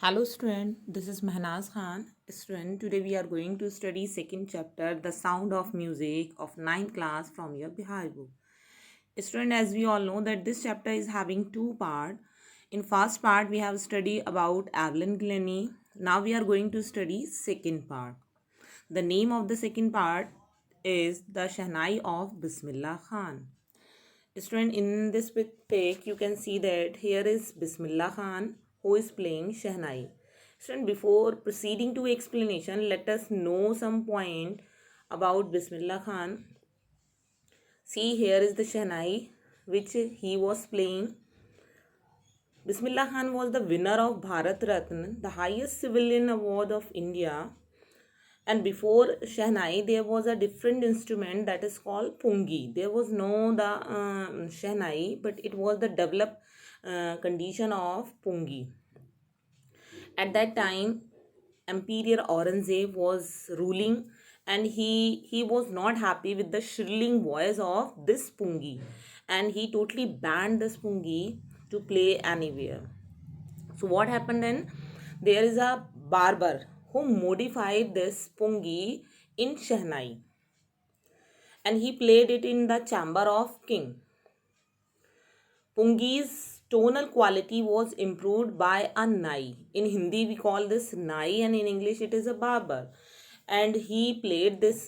Hello student, this is Mehnaz Khan. Student, today we are going to study second chapter, The Sound of Music of ninth class from your Bihar book. Student, as we all know that this chapter is having two parts. In first part we have studied about Evelyn Glennie. Now we are going to study second part. The name of the second part is The Shehnai of Bismillah Khan. Student, in this pic you can see that here is Bismillah Khan who is playing Shehnai. Student, before proceeding to explanation, let us know some point about Bismillah Khan. See, here is the Shehnai which he was playing. Bismillah Khan was the winner of Bharat Ratna, the highest civilian award of India. And before Shehnai, there was a different instrument that is called pungi. There was no the Shehnai, but it was the developed condition of pungi. At that time, Emperor Aurangzeb was ruling, and he was not happy with the shrilling voice of this pungi, and he totally banned this pungi to play anywhere. So what happened then? There is a barber who modified this pungi in Shehnai, and he played it in the chamber of king. Pungi's tonal quality was improved by a nai. In Hindi we call this nai, and in English it is a barber. And he played this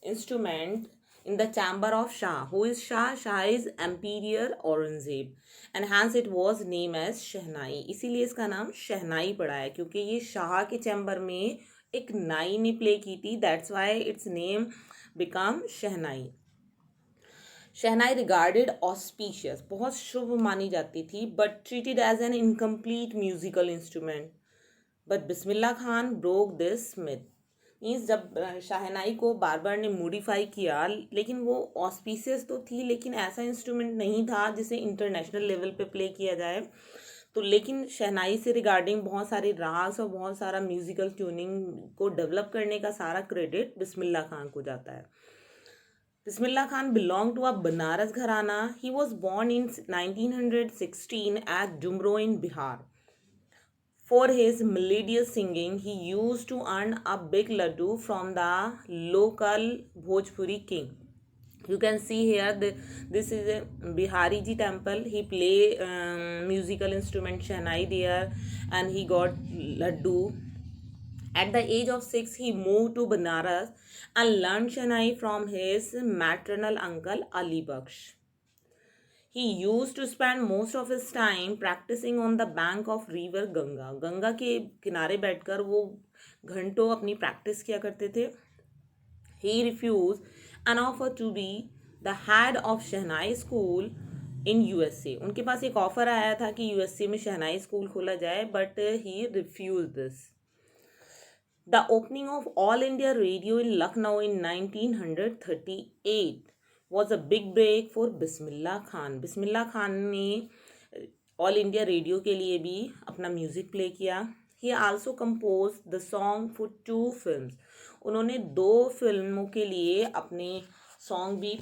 instrument in the chamber of Shah. Who is Shah? Shah is Emperor Aurangzeb, and hence it was named as Shehnai. इसीलिए इसका नाम शहनाई पड़ा है, क्योंकि ये शाह के chamber में एक नाई ने प्ले की थी. That's why its name become shehnai. Shehnai regarded auspicious, बहुत शुभ मानी जाती थी, but treated as an incomplete musical instrument. But Bismillah Khan broke this myth. Means जब शहनाई को बार बार ने मॉडिफाई किया, लेकिन वो ऑस्पिशियस तो थी, लेकिन ऐसा इंस्ट्रूमेंट नहीं था जिसे इंटरनेशनल लेवल पे प्ले किया जाए. तो लेकिन शहनाई से रिगार्डिंग बहुत सारे राग्स और बहुत सारा म्यूजिकल ट्यूनिंग को डेवलप करने का सारा क्रेडिट बिस्मिल्लाह खान को जाता है. Bismillah Khan belonged to a Banaras Gharana. He was born in 1916 at Jumro in Bihar. For his melodious singing, he used to earn a big laddu from the local Bhojpuri king. You can see here this is a Bihari ji temple. He play musical instrument Shehnai there, and he got laddu. At the age of 6, he moved to Banaras and learned Shehnai from his maternal uncle Ali Baksh. He used to spend most of his time practicing on the bank of river Ganga. Ganga के किनारे बैठकर वो घंटों अपनी practice किया करते थे. He refused an offer to be the head of Shehnai school in USA. उनके पास एक ऑफर आया था कि USA में शहनाई स्कूल खोला जाए, but he refused this. The opening of All India Radio in Lucknow in 1938 was a big break for Bismillah Khan. Bismillah Khan ने All India Radio के लिए भी अपना म्यूजिक प्ले किया. He also composed the song for 2 films. उन्होंने 2 फिल्मों के लिए अपने सॉन्ग भी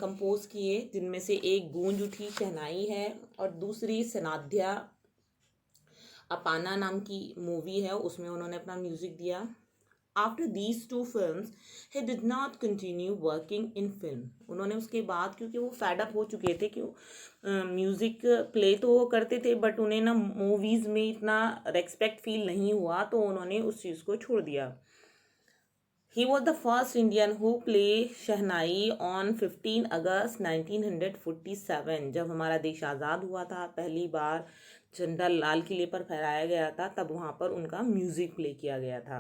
कंपोज किए, जिनमें से एक गूंज उठी शहनाई है और दूसरी सनाध्या अपाना नाम की मूवी है, उसमें उन्होंने अपना म्यूजिक दिया. After these 2 films he did not continue working in film. उन्होंने उसके बाद, क्योंकि वो फैड अप हो चुके थे कि म्यूज़िक प्ले तो वो करते थे, बट उन्हें ना मूवीज़ में इतना रेस्पेक्ट फील नहीं हुआ, तो उन्होंने उस चीज़ को छोड़ दिया. He was the first Indian who played shehnai on 15 अगस्त 1947. जब हमारा देश आज़ाद हुआ था, पहली बार झंडा लाल किले पर फहराया गया था, तब वहाँ पर उनका म्यूज़िक प्ले किया गया था.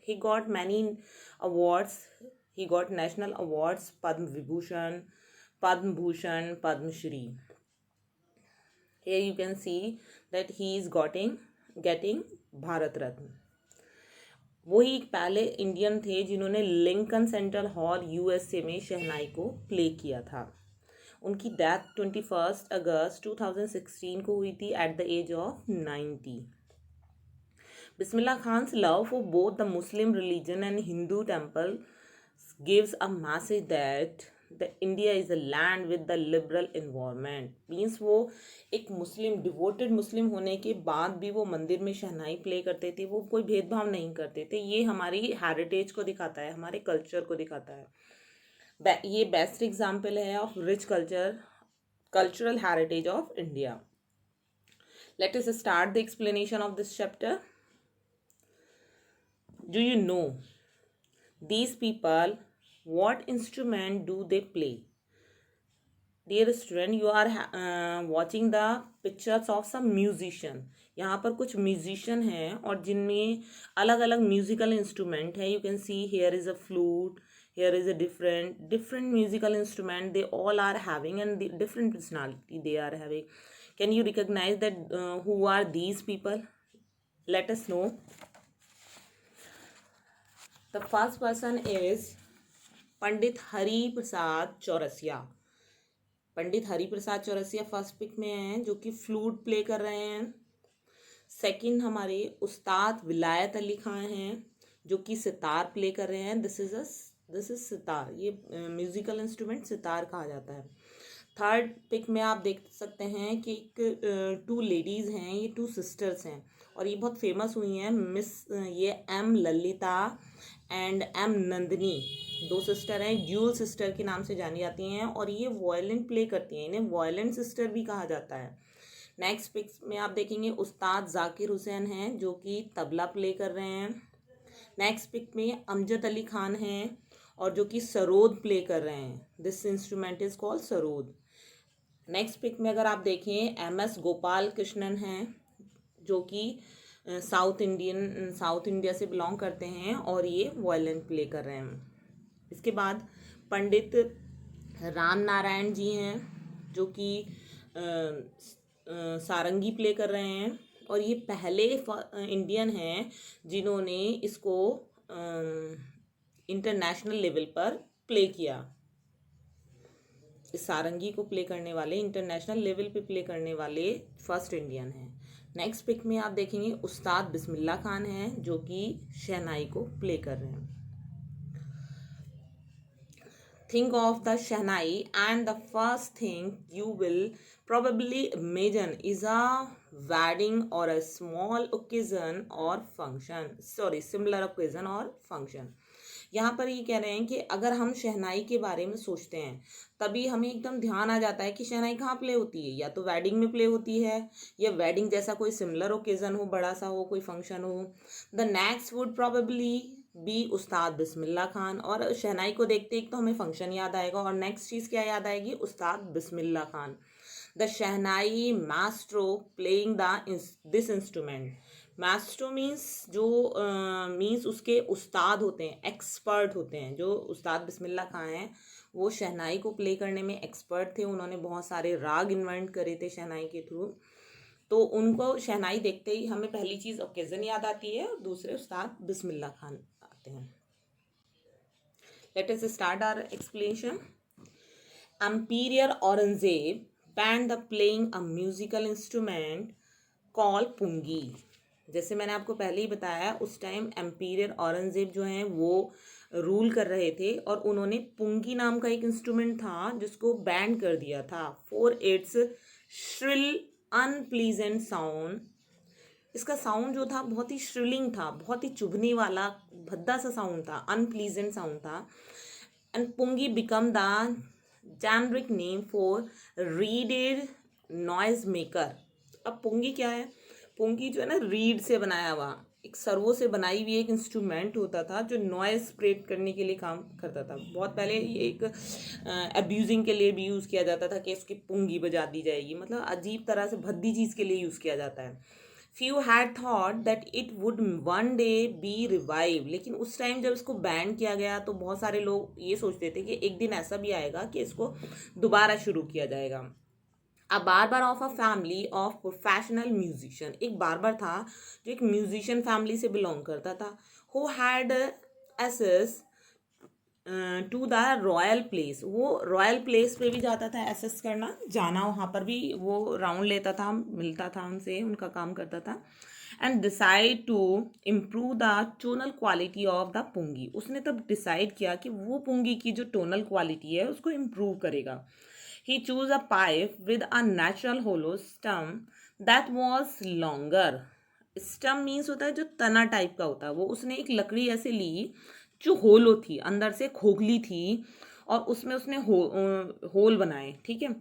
He got many awards. He got national awards, Padma Vibhushan, Padma Bhushan, Padma Shri. Here you can see that he is getting Bharat Ratna. वही पहले इंडियन थे जिन्होंने लिंकन सेंट्रल हॉल यूएसए में शहनाई को play किया था. उनकी डेथ 21 अगस्त 2016 को हुई थी at the age of 90. Bismillah Khan's love for both the Muslim religion and Hindu temple gives a message that the India is a land with the liberal environment, means वो एक मुस्लिम, devoted मुस्लिम होने के बाद भी वो मंदिर में शहनाई प्ले करते थे, वो कोई भेदभाव नहीं करते थे। ये हमारी हेरिटेज को दिखाता है, हमारे कल्चर को दिखाता है। ये बेस्ट एग्जाम्पल है of rich cultural heritage of India. Late us start the explanation of this chapter. Do you know these people, what instrument do they play? Dear student, you are watching the pictures of some musician. यहाँ पर कुछ musician हैं और जिनमें अलग अलग musical instrument है। You can see here is a flute, here is a different musical instrument. They all are having and the different personality they are having. Can you recognize that who are these people? Let us know. The first person is Pandit Hari Prasad Chaurasia. Pandit Hari Prasad Chaurasia first pic में हैं, जो कि flute play कर रहे हैं। Second हमारे उस्ताद विलायत अली खान हैं, जो कि सितार प्ले कर रहे हैं। दिस इज सितार, ये म्यूजिकल इंस्ट्रूमेंट सितार कहा जाता है। थर्ड पिक में आप देख सकते हैं कि एक टू लेडीज़ हैं, ये टू सिस्टर्स हैं और ये बहुत फेमस हुई हैं। ये M Lalitha and M Nandini, दो सिस्टर हैं, ड्यूल सिस्टर के नाम से जानी जाती हैं और ये वायलिन प्ले करती हैं। इन्हें वायलिन सिस्टर भी कहा जाता है। नेक्स्ट पिक में आप देखेंगे उस्ताद जाकिर हुसैन हैं, जो कि तबला प्ले कर रहे हैं। नेक्स्ट पिक में अमजद अली खान हैं और जो कि सरोद प्ले कर रहे हैं। This instrument is called sarod. Next pic में अगर आप देखें एम एस गोपाल कृष्णन हैं, जो कि साउथ इंडिया से बिलोंग करते हैं और ये वायलिन प्ले कर रहे हैं। इसके बाद पंडित राम नारायण जी हैं, जो कि सारंगी प्ले कर रहे हैं और ये पहले इंडियन हैं जिन्होंने इसको इंटरनेशनल लेवल पर प्ले किया। इस सारंगी को प्ले करने वाले, इंटरनेशनल लेवल पे प्ले करने वाले फर्स्ट इंडियन हैं। नेक्स्ट पिक में आप देखेंगे उस्ताद बिस्मिल्लाह खान हैं, जो कि शहनाई को प्ले कर रहे हैं। Think of the Shahnai and the first thing you will probably imagine is a wedding or a small occasion or function. Similar occasion or function. यहाँ पर ये कह रहे हैं कि अगर हम शहनाई के बारे में सोचते हैं तभी हमें एकदम ध्यान आ जाता है कि शहनाई कहाँ प्ले होती है। या तो वेडिंग में प्ले होती है या वेडिंग जैसा कोई सिमिलर ओकेजन हो, बड़ा सा हो, कोई फंक्शन हो। The next would probably be उस्ताद बिस्मिल्लाह खान, और शहनाई को देखते एक तो हमें फंक्शन याद आएगा और नेक्स्ट चीज़ क्या याद आएगी, Ustad Bismillah Khan. The shehnai maestro playing this instrument. Maestro means जो मीन्स उसके उस्ताद होते हैं, एक्सपर्ट होते हैं। जो उस्ताद बिस्मिल्लाह खान हैं वो शहनाई को प्ले करने में एक्सपर्ट थे। उन्होंने बहुत सारे राग इन्वेंट करे थे शहनाई के थ्रू। तो उनको शहनाई देखते ही हमें पहली चीज़ ओकेजन याद आती है और दूसरे उस्ताद बिस्मिल्लाह खान आते हैं। Let us start our explanation. Emperor Aurangzeb banned the playing a musical instrument called pungi. जैसे मैंने आपको पहले ही बताया, उस टाइम एम्पीरियर औरंगजेब जो हैं वो रूल कर रहे थे और उन्होंने पुंगी नाम का एक इंस्ट्रूमेंट था जिसको बैन कर दिया था for its shrill unpleasant sound. इसका साउंड जो था बहुत ही श्रिलिंग था, बहुत ही चुभने वाला भद्दा सा साउंड था, अनप्लीजेंट साउंड था। And pungi become the generic name for reeded noise maker. अब पुंगी क्या है? पुंगी जो है ना, रीड से बनाया हुआ, एक सर्वो से बनाई हुई एक इंस्ट्रूमेंट होता था जो नॉइज स्प्रेड करने के लिए काम करता था। बहुत पहले ये एक अब्यूजिंग के लिए भी यूज़ किया जाता था कि इसकी पुंगी बजा दी जाएगी, मतलब अजीब तरह से भद्दी चीज़ के लिए यूज़ किया जाता है। Few had thought that it would one day be revive. लेकिन उस टाइम जब इसको बैन किया गया तो बहुत सारे लोग ये सोचते थे कि एक दिन ऐसा भी आएगा कि इसको दोबारा शुरू किया जाएगा। A barber of a family of professional musician. एक बार्बर था जो एक म्यूजिशियन फैमिली से बिलोंग करता था। Who had access to the royal place. वो रॉयल प्लेस पे भी जाता था एसेस करना, जाना, वहाँ पर भी वो राउंड लेता था, मिलता था उनसे, उनका काम करता था। And decide to improve the tonal quality of the pungi. उसने तब डिसाइड किया कि वो पुंगी की जो टोनल क्वालिटी है उसको इम्प्रूव करेगा। He choose a pipe with a natural hollow stem that was longer. Stem means होता है जो तना टाइप का होता है, वो उसने एक लकड़ी ऐसे ली जो होलो थी, अंदर से खोखली थी, और उसमें उसने होल बनाए, ठीक है।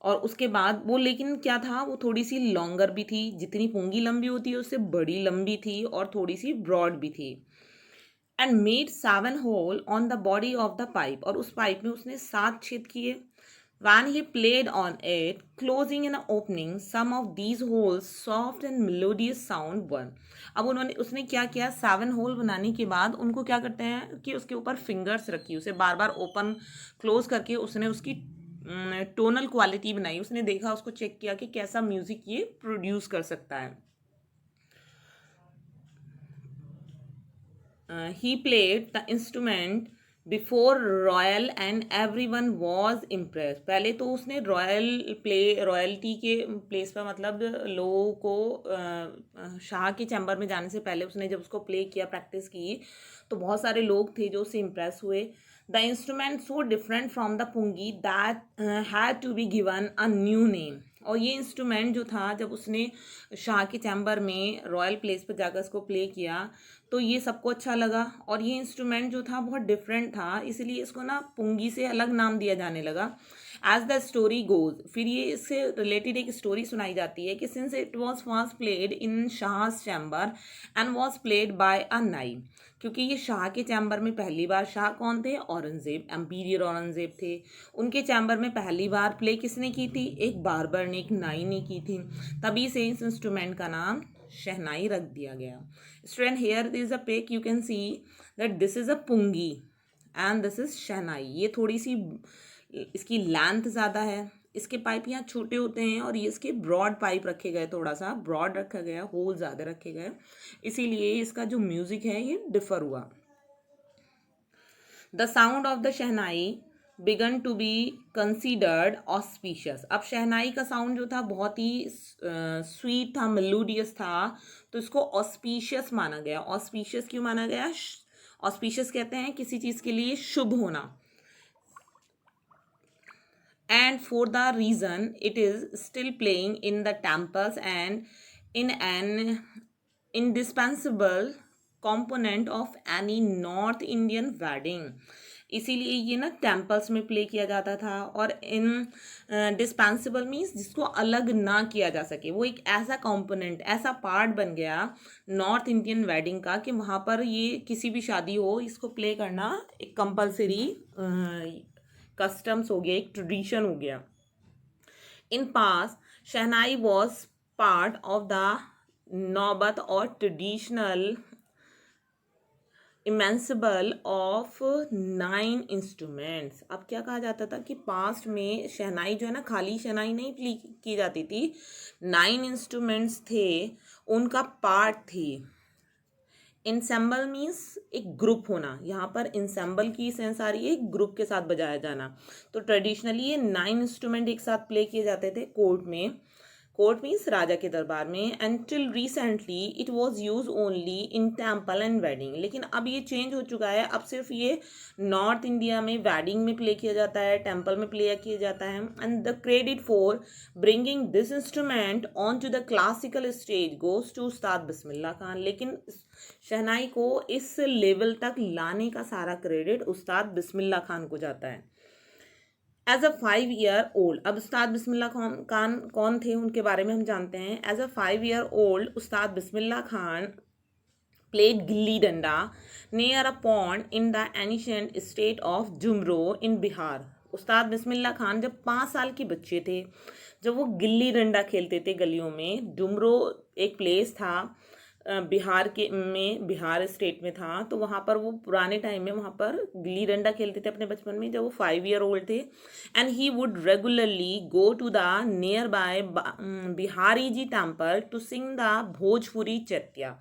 और उसके बाद वो, लेकिन क्या था, वो थोड़ी सी लॉन्गर भी थी, जितनी पुंगी लंबी होती है उससे बड़ी लंबी थी, और थोड़ी सी ब्रॉड भी थी। And made 7 hole on the body of the pipe, और उस पाइप में उसने 7 छेद किए। When he played on it, closing and opening some of these holes, soft and melodious sound won. अब उसने क्या किया, 7 होल बनाने के बाद उनको क्या करते हैं कि उसके ऊपर फिंगर्स रखी, उसे बार बार ओपन क्लोज करके उसने उसकी टोनल क्वालिटी बनाई। उसने देखा, उसको चेक किया कि कैसा म्यूजिक ये प्रोड्यूस कर सकता है। He played the instrument before royal and every one was impress. पहले तो उसने रॉयल्टी के प्लेस पर, मतलब लोगों को शाह के चैम्बर में जाने से पहले उसने जब उसको प्ले किया, प्रैक्टिस की, तो बहुत सारे लोग थे जो उससे इम्प्रेस हुए। The instrument so different from the pungi that had to be given a new name. और ये इंस्ट्रूमेंट जो था, जब उसने शाह के चैम्बर में रॉयल प्लेस पर जाकर उसको प्ले किया, तो ये सबको अच्छा लगा, और ये इंस्ट्रूमेंट जो था बहुत डिफरेंट था, इसलिए इसको ना पुंगी से अलग नाम दिया जाने लगा। एज द स्टोरी गोज, फिर ये इससे रिलेटेड एक स्टोरी सुनाई जाती है कि since it was first played in Shah's chamber and was played by a nai, क्योंकि ये शाह के चैम्बर में पहली बार, शाह कौन थे, औरंगजेब, एम्पीरियर औरंगजेब थे, उनके चैम्बर में पहली बार प्ले किसने की थी, एक बार्बर ने, एक नाई ने की थी, तभी से इस इंस्ट्रूमेंट का नाम शहनाई रख दिया गया। Student, here is a pic, you can see that this is a pungi and this is शहनाई। ये थोड़ी सी इसकी लेंथ ज़्यादा है, इसके पाइप यहाँ छोटे होते हैं, और ये इसके ब्रॉड पाइप रखे गए, थोड़ा सा ब्रॉड रखा गया, होल ज़्यादा रखे गए, इसीलिए इसका जो म्यूज़िक है ये डिफर हुआ। The sound of the shehnai began to be considered auspicious. अब शहनाई का साउंड जो था बहुत ही स्वीट था, मेलोडियस था, तो इसको ऑस्पिशियस माना गया। ऑस्पिशियस क्यों माना गया? ऑस्पिशियस कहते हैं किसी चीज़ के लिए शुभ होना। And for the reason it is still playing in the temples and in an indispensable component of any north Indian wedding. इसीलिए ये ना टेम्पल्स में प्ले किया जाता था, और इन डिस्पेंसिबल मीन्स जिसको अलग ना किया जा सके, वो एक ऐसा कॉम्पोनेंट, ऐसा पार्ट बन गया नॉर्थ इंडियन वेडिंग का कि वहाँ पर ये किसी भी शादी हो, इसको प्ले करना एक कंपल्सरी कस्टम्स हो गया, एक ट्रेडिशन हो गया। इन पास शहनाई वॉज पार्ट ऑफ द नौबत और ट्रेडिशनल इमेंसिबल ऑफ 9 इंस्ट्रूमेंट्स। अब क्या कहा जाता था कि पास्ट में शहनाई जो है ना, खाली शहनाई नहीं प्ले की जाती थी, 9 इंस्ट्रूमेंट्स थे, उनका पार्ट थी। इंसेंबल मीन्स एक ग्रुप होना, यहाँ पर इंसेंबल की सेंस आ रही है एक ग्रुप के साथ बजाया जाना। तो ट्रेडिशनली ये 9 इंस्ट्रूमेंट एक साथ प्ले किए जाते थे कोर्ट में, कोर्ट मीन्स राजा के दरबार में। And till recently it was use only in temple and wedding. लेकिन अब ये चेंज हो चुका है, अब सिर्फ ये नॉर्थ इंडिया में वेडिंग में प्ले किया जाता है, टेम्पल में प्ले किया जाता है। And the credit for bringing this instrument on to the classical stage goes to Ustad Bismillah Khan. लेकिन शहनाई को इस लेवल तक लाने का सारा क्रेडिट उस्ताद बिस्मिल्लाह खान को जाता है। एज अ 5 ईयर ओल्ड, अब उस्ताद बिस्मिल्लाह खान कौन थे उनके बारे में हम जानते हैं। As a 5 year old Ustad Bismillah Khan played gilli danda near a pond in the ancient state of Jumro in Bihar. Ustad Bismillah Khan जब 5 साल के बच्चे थे, जब वो गिल्ली डंडा खेलते थे गलियों में, जुमरो एक प्लेस था बिहार स्टेट में था, तो वहाँ पर वो पुराने टाइम में वहाँ पर गिल्ली डंडा खेलते थे अपने बचपन में, जब वो 5 ईयर ओल्ड थे। And he would regularly go to the nearby Bihari ji temple to sing the Bhojpuri chaita.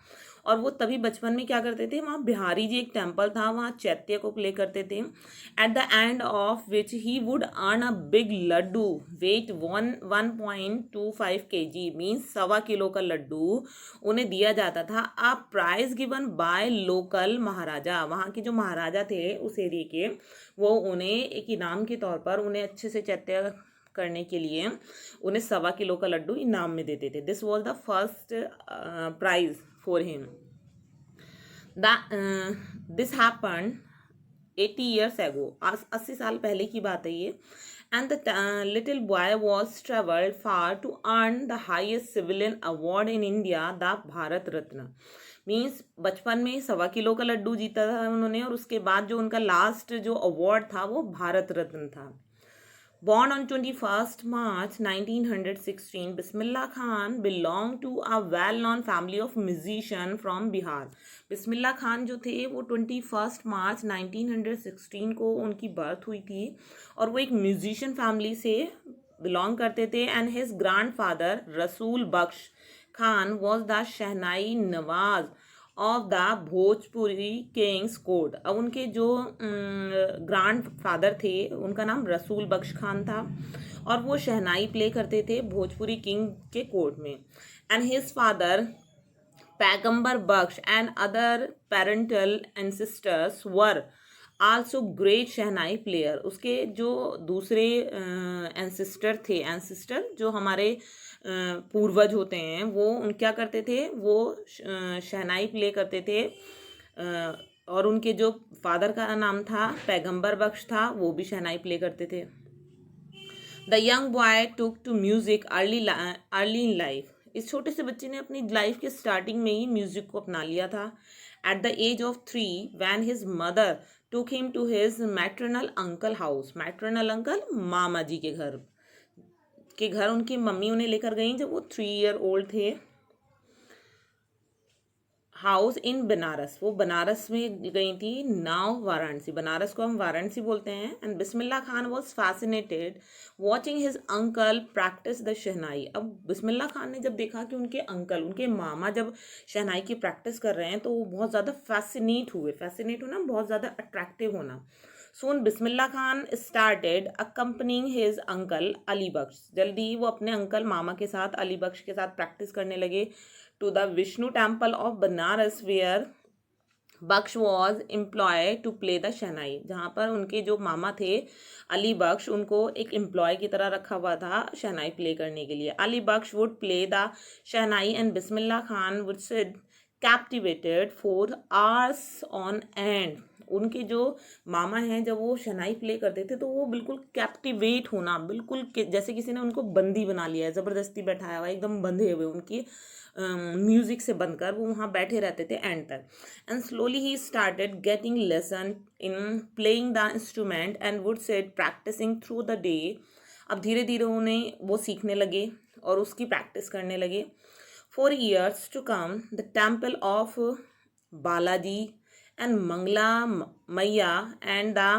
और वो तभी बचपन में क्या करते थे, वहाँ बिहारी जी एक टेम्पल था, वहाँ चैत्य को प्ले करते थे। At the end of which he would earn a big laddoo weight 1.25 kg, means 1.25 kilo का लड्डू उन्हें दिया जाता था। A prize given by local maharaja, वहाँ के जो महाराजा थे उस एरिया के, वो उन्हें एक इनाम के तौर पर उन्हें अच्छे से चैत्य करने के लिए उन्हें 1.25 किलो का लड्डू इनाम में देते थे। This was the first prize for him. This happen 80 years ago, 80 साल पहले की बात है ये। And the little boy was travelled far to earn the highest civilian award in India, the Bharat Ratna. Means बचपन में 1.25 किलो का लड्डू जीता था उन्होंने, और उसके बाद जो उनका लास्ट जो अवार्ड था वो भारत रत्न था। Born on 21st March 1916, Bismillah Khan belonged to a well-known family of musicians from Bihar. Bismillah Khan जो थे वो 21 मार्च 1916 को उनकी बर्थ हुई थी, और वो एक म्यूजिशियन फैमिली से बिलोंग करते थे। And his grandfather Rasool Bakhsh Khan was the shehnai nawaz of the Bhojpuri king's court. अब उनके जो ग्रैंड फादर थे उनका नाम रसूल बख्श खान था, और वो शहनाई प्ले करते थे भोजपुरी किंग के कोर्ट में। And his father Paigambar Bakhsh and other parental ancestors were also great shehnai player. उसके जो दूसरे एंसेस्टर थे, एंसेस्टर जो हमारे पूर्वज होते हैं, वो क्या करते थे, वो शहनाई प्ले करते थे। और उनके जो फादर का नाम था पैगंबर बख्श था, वो भी शहनाई प्ले करते थे। The young boy took to music early in life. इस छोटे से बच्चे ने अपनी लाइफ के स्टार्टिंग में ही म्यूजिक को अपना लिया था। At the age of 3 when his mother took him to his maternal uncle house. Maternal uncle मामा जी के घर उनकी मम्मी उन्हें लेकर गई जब वो 3 year old थे। हाउस इन बनारस, वो बनारस में गई थी। नाउ वाराणसी, बनारस को हम वाराणसी बोलते हैं। And Bismillah Khan was fascinated watching his uncle practice the shehnai. अब बिस्मिल्लाह खान ने जब देखा कि उनके अंकल, उनके मामा जब शहनाई की प्रैक्टिस कर रहे हैं, तो वो बहुत ज़्यादा फैसिनेट हुए। फैसिनेट होना, बहुत ज़्यादा अट्रैक्टिव होना। Soon Bismillah Khan started accompanying his uncle Ali Bakhsh. जल्दी ही वो अपने अंकल मामा के साथ, अली बख्श के साथ प्रैक्टिस करने लगे। To the Vishnu temple of Banaras where Bakhsh was employ to play the shehnai. जहाँ पर उनके जो मामा थे अली बख्श, उनको एक एम्प्लॉय की तरह रखा हुआ था शहनाई प्ले करने के लिए। Ali Bakhsh would play the shehnai and Bismillah Khan would sit captivated for hours on end. उनके जो मामा हैं, जब वो शहनाई प्ले करते थे तो वो बिल्कुल कैप्टिवेट होना, बिल्कुल जैसे किसी ने उनको बंदी बना लिया है, ज़बरदस्ती बैठाया हुआ, एकदम बंधे हुए उनकी म्यूजिक से बनकर वो वहाँ बैठे रहते थे एंड तक। And slowly he started getting lesson in playing the instrument and would set practising through the day. अब धीरे धीरे उन्हें वो सीखने लगे और उसकी प्रैक्टिस करने लगे। 4 years to come, the temple of Balaji and Mangla Maya and the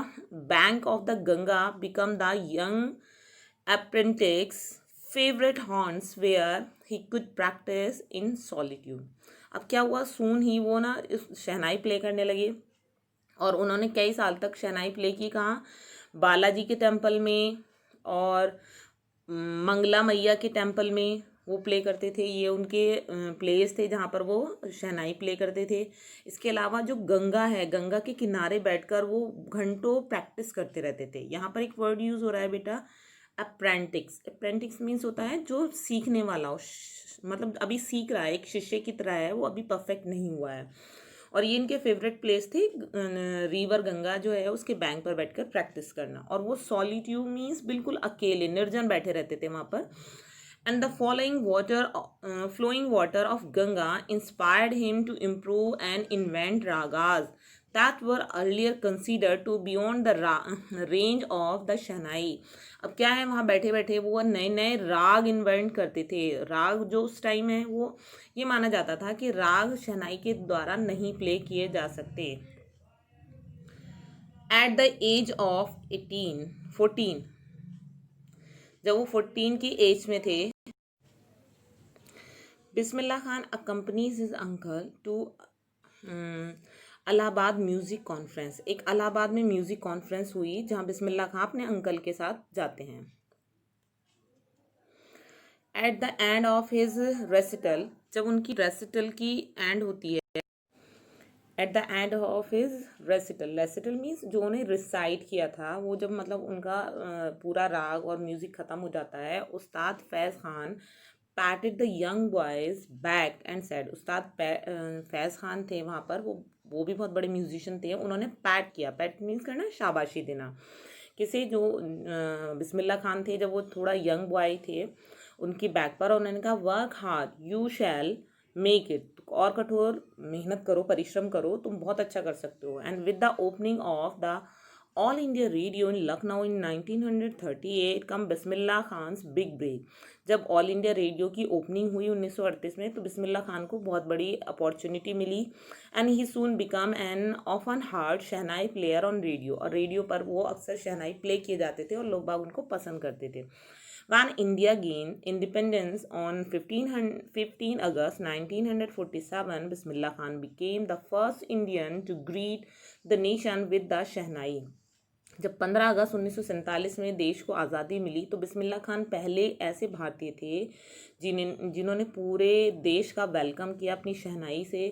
bank of the Ganga become the young apprentice's favorite haunts where he could practice in solitude. अब क्या हुआ, सून ही वो ना शहनाई प्ले करने लगे, और उन्होंने कई साल तक शहनाई प्ले की। कहाँ? बालाजी के टेम्पल में और मंगला मैया के टेम्पल में वो प्ले करते थे। ये उनके प्लेस थे जहाँ पर वो शहनाई प्ले करते थे। इसके अलावा जो गंगा है, गंगा के किनारे बैठकर वो घंटों प्रैक्टिस करते रहते थे। यहाँ पर एक वर्ड यूज़ हो रहा है बेटा, अप्रेंटिक्स। अप्रेंटिक्स मीन्स होता है जो सीखने वाला हो, मतलब अभी सीख रहा है, एक शिष्य की तरह है, वो अभी परफेक्ट नहीं हुआ है। और ये इनके फेवरेट प्लेस थे, रिवर गंगा जो है उसके बैंक पर बैठकर प्रैक्टिस करना। और वो सॉलिट्यूड मीन्स बिल्कुल अकेले, निर्जन बैठे रहते थे वहाँ पर। And the flowing water of Ganga inspired him to improve and invent ragas that were earlier considered to beyond the range of the Shahnai. अब क्या है, वहाँ बैठे बैठे वो नए नए राग इन्वेंट करते थे। राग जो उस टाइम है वो ये माना जाता था कि राग शहनाई के द्वारा नहीं प्ले किए जा सकते। एट द एज ऑफ 14, जब वो 14 की एज में थे, Bismillah Khan accompanies his uncle to Allahabad music conference. एक इलाहाबाद में म्यूज़िक कॉन्फ्रेंस हुई जहाँ बिस्मिल्लाह खान अपने अंकल के साथ जाते हैं। Eight the end of his recital, जब उनकी रेसिटल की एंड होती है, eight the end of his recital, recital means जो उन्हें रिसाइट किया था, वो जब मतलब उनका पूरा राग और म्यूज़िक ख़त्म हो जाता है, Ustad Faiz Khan patted the young boys back and said, Ustad Faiz Khan थे वहाँ पर, वो भी बहुत बड़े म्यूजिशियन थे, उन्होंने पैट किया, पैट मीन्स करना शाबाशी देना किसी जो बिस्मिल्लाह खान थे, जब वो थोड़ा यंग बॉय थे उनकी बैक पर, और उन्होंने कहा work hard you shall make it, और कठोर मेहनत करो, परिश्रम करो, तुम बहुत अच्छा कर सकते हो। And with the opening of the All India Radio in Lucknow in 1938 come Bismillah Khan's big break, जब ऑल इंडिया रेडियो की ओपनिंग हुई 1938 में, तो बिस्मिल्लाह खान को बहुत बड़ी अपॉर्चुनिटी मिली। And he soon become an often heard shehnai player on radio, और रेडियो पर वो अक्सर शहनाई प्ले किए जाते थे और लोग बाग उनको पसंद करते थे। When India gained independence on 15 August 1947, Bismillah Khan became the first Indian to greet the nation with the Shehnai. जब 15 अगस्त 1947 में देश को आज़ादी मिली, तो बिस्मिल्लाह खान पहले ऐसे भारतीय थे जिन्होंने पूरे देश का वेलकम किया अपनी शहनाई से।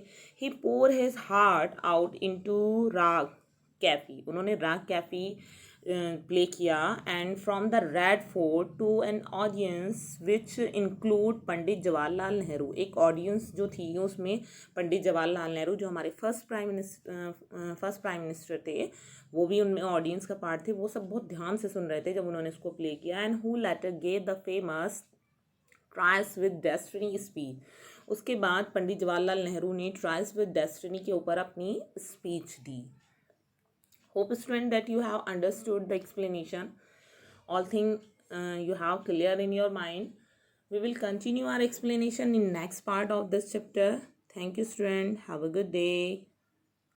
He pour his heart out into raag Kafi, उन्होंने राग कैफी प्ले किया। And from the Red Fort to an audience which include Pandit Jawaharlal Nehru, एक ऑडियंस जो थी उसमें पंडित जवाहरलाल नेहरू जो हमारे फर्स्ट प्राइम मिनिस्टर थे, वो भी उनमें ऑडियंस का पार्ट थे, वो सब बहुत ध्यान से सुन रहे थे जब उन्होंने इसको प्ले किया। And who later gave the famous trials with destiny speech, उसके बाद पंडित जवाहरलाल नेहरू ने ट्राइल्स विद डेस्टिनी के ऊपर अपनी speech the. Hope student that you have understood the explanation, all things you have clear in your mind. We will continue our explanation in next part of this chapter. Thank you student, have a good day.